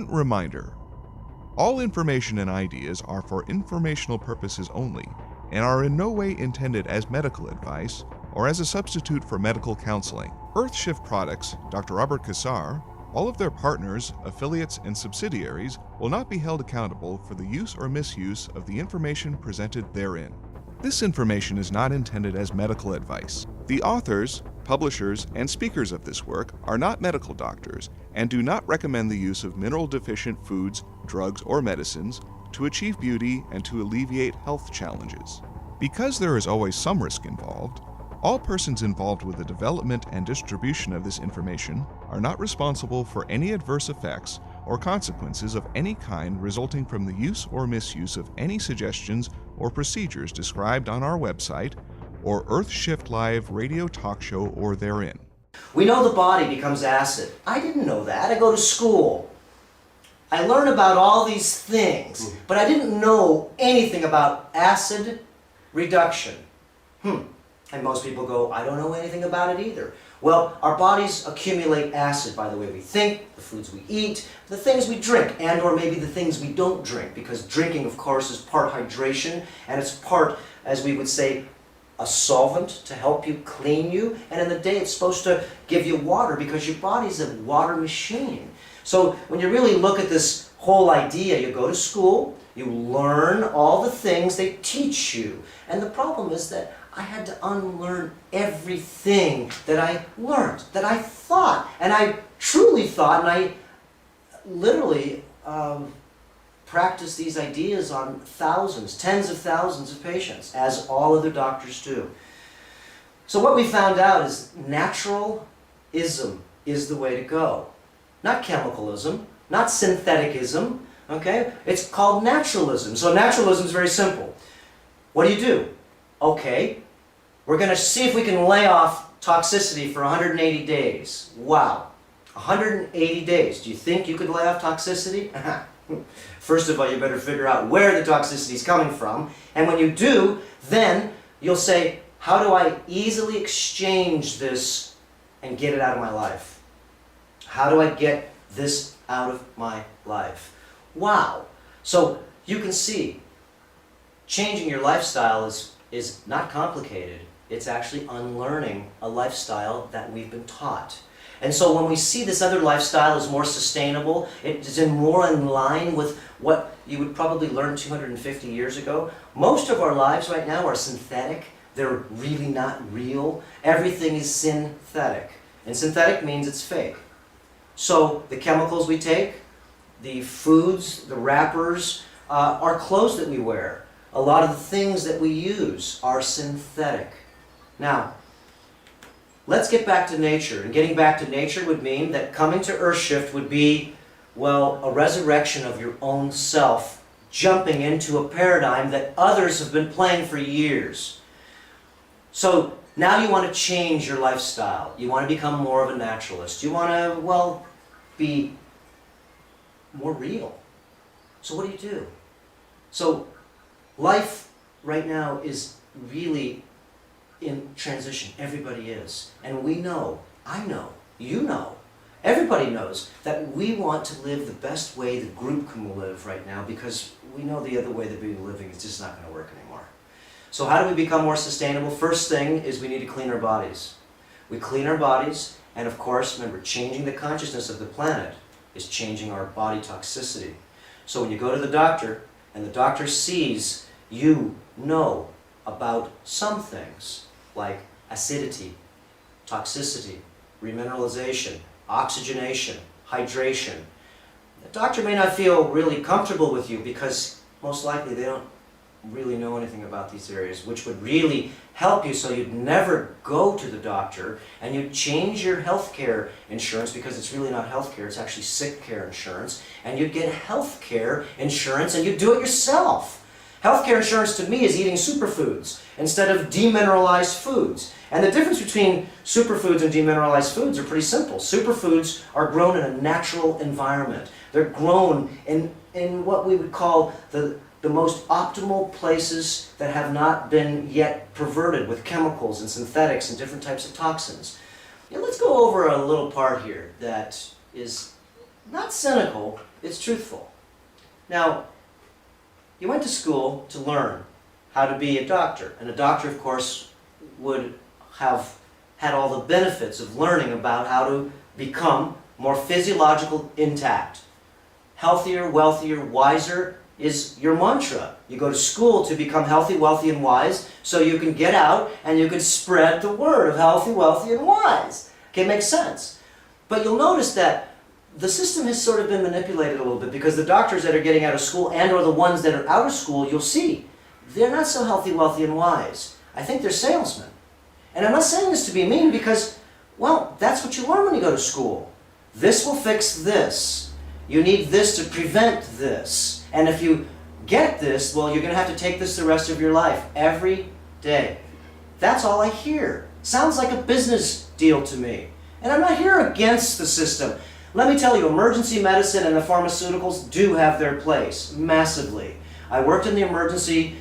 important reminder. All information and ideas are for informational purposes only and are in no way intended as medical advice or as a substitute for medical counseling. Earthshift Products, Dr. Robert Cassar, all of their partners, affiliates, and subsidiaries will not be held accountable for the use or misuse of the information presented therein. This information is not intended as medical advice. The authors, publishers, and speakers of this work are not medical doctors and do not recommend the use of mineral-deficient foods, drugs, or medicines to achieve beauty and to alleviate health challenges. Because there is always some risk involved, all persons involved with the development and distribution of this information are not responsible for any adverse effects or consequences of any kind resulting from the use or misuse of any suggestions or procedures described on our website or Earthshift Live radio talk show or therein. We know the body becomes acid. I didn't know that. I go to school. I learn about all these things, but I didn't know anything about acid reduction. And most people go, I don't know anything about it either. Well, our bodies accumulate acid by the way we think, the foods we eat, the things we drink, and or maybe the things we don't drink, because drinking, of course, is part hydration, and it's part, as we would say, a solvent to help you, clean you, and in the day it's supposed to give you water because your body's a water machine. So when you really look at this whole idea, you go to school, you learn all the things they teach you, and the problem is that I had to unlearn everything that I learned, that I thought, and I truly thought, and I literally practiced these ideas on thousands, tens of thousands of patients, as all other doctors do. So what we found out is naturalism is the way to go. Not chemicalism, not syntheticism, okay? It's called naturalism. So naturalism is very simple. What do? Okay, we're going to see if we can lay off toxicity for 180 days. Wow, 180 days. Do you think you could lay off toxicity? First of all, you better figure out where the toxicity is coming from. And when you do, then you'll say, how do I easily exchange this and get it out of my life? How do I get this out of my life? Wow. So you can see, changing your lifestyle is not complicated. It's actually unlearning a lifestyle that we've been taught. And so when we see this other lifestyle is more sustainable, it is more in line with what you would probably learn 250 years ago. Most of our lives right now are synthetic. They're really not real. Everything is synthetic. And synthetic means it's fake. So the chemicals we take, the foods, the wrappers, our clothes that we wear, a lot of the things that we use are synthetic. Now, let's get back to nature. And getting back to nature would mean that coming to Earthshift would be, well, a resurrection of your own self, jumping into a paradigm that others have been playing for years. So now you want to change your lifestyle. You want to become more of a naturalist. You want to, well, be more real. So what do? So life right now is really in transition. Everybody is. And we know, I know, you know, everybody knows that we want to live the best way the group can live right now, because we know the other way that we're living is just not going to work anymore. So how do we become more sustainable? First thing is we need to clean our bodies. We clean our bodies, and of course, remember, changing the consciousness of the planet is changing our body toxicity. So when you go to the doctor, and the doctor sees you know about some things, like acidity, toxicity, remineralization, oxygenation, hydration. The doctor may not feel really comfortable with you because most likely they don't really know anything about these areas, which would really help you so you'd never go to the doctor, and you'd change your health care insurance, because it's really not health care, it's actually sick care insurance, and you'd get health care insurance and you'd do it yourself. Health care insurance to me is eating superfoods instead of demineralized foods. And the difference between superfoods and demineralized foods are pretty simple. Superfoods are grown in a natural environment. They're grown in what we would call the most optimal places that have not been yet perverted with chemicals and synthetics and different types of toxins. Now let's go over a little part here that is not cynical, it's truthful. Now, you went to school to learn how to be a doctor. And a doctor, of course, would have had all the benefits of learning about how to become more physiological intact. Healthier, wealthier, wiser is your mantra. You go to school to become healthy, wealthy, and wise, so you can get out and you can spread the word of healthy, wealthy, and wise. Okay, it makes sense. But you'll notice that the system has sort of been manipulated a little bit, because the doctors that are getting out of school and or the ones that are out of school, you'll see, they're not so healthy, wealthy, and wise. I think they're salesmen. And I'm not saying this to be mean, because, well, that's what you learn when you go to school. This will fix this. You need this to prevent this. And if you get this, well, you're going to have to take this the rest of your life, every day. That's all I hear. Sounds like a business deal to me. And I'm not here against the system. Let me tell you, emergency medicine and the pharmaceuticals do have their place, massively. I worked in the emergency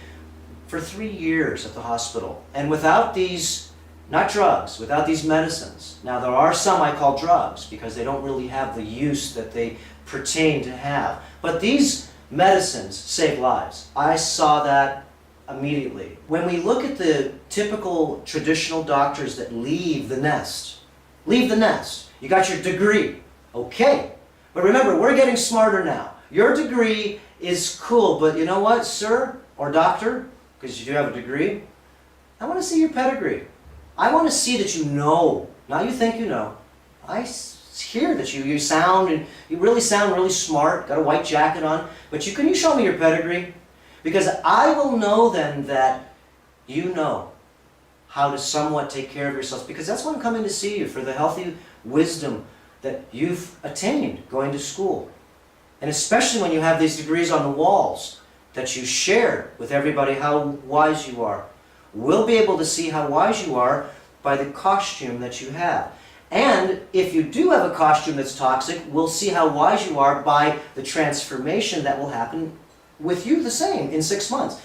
for 3 years at the hospital. And without these, not drugs, without these medicines. Now, there are some I call drugs because they don't really have the use that they pertain to have. But these medicines save lives. I saw that immediately. When we look at the typical traditional doctors that leave the nest, you got your degree. Okay, but remember, we're getting smarter now. Your degree is cool, but you know what, sir or doctor, because you do have a degree, I want to see your pedigree. I want to see that you know. Now you think you know. I hear that you sound, and you really sound really smart, got a white jacket on, but can you show me your pedigree? Because I will know then that you know how to somewhat take care of yourselves, because that's why I'm coming to see you, for the healthy wisdom that you've attained going to school. And especially when you have these degrees on the walls that you share with everybody how wise you are. We'll be able to see how wise you are by the costume that you have. And if you do have a costume that's toxic, we'll see how wise you are by the transformation that will happen with you the same in 6 months.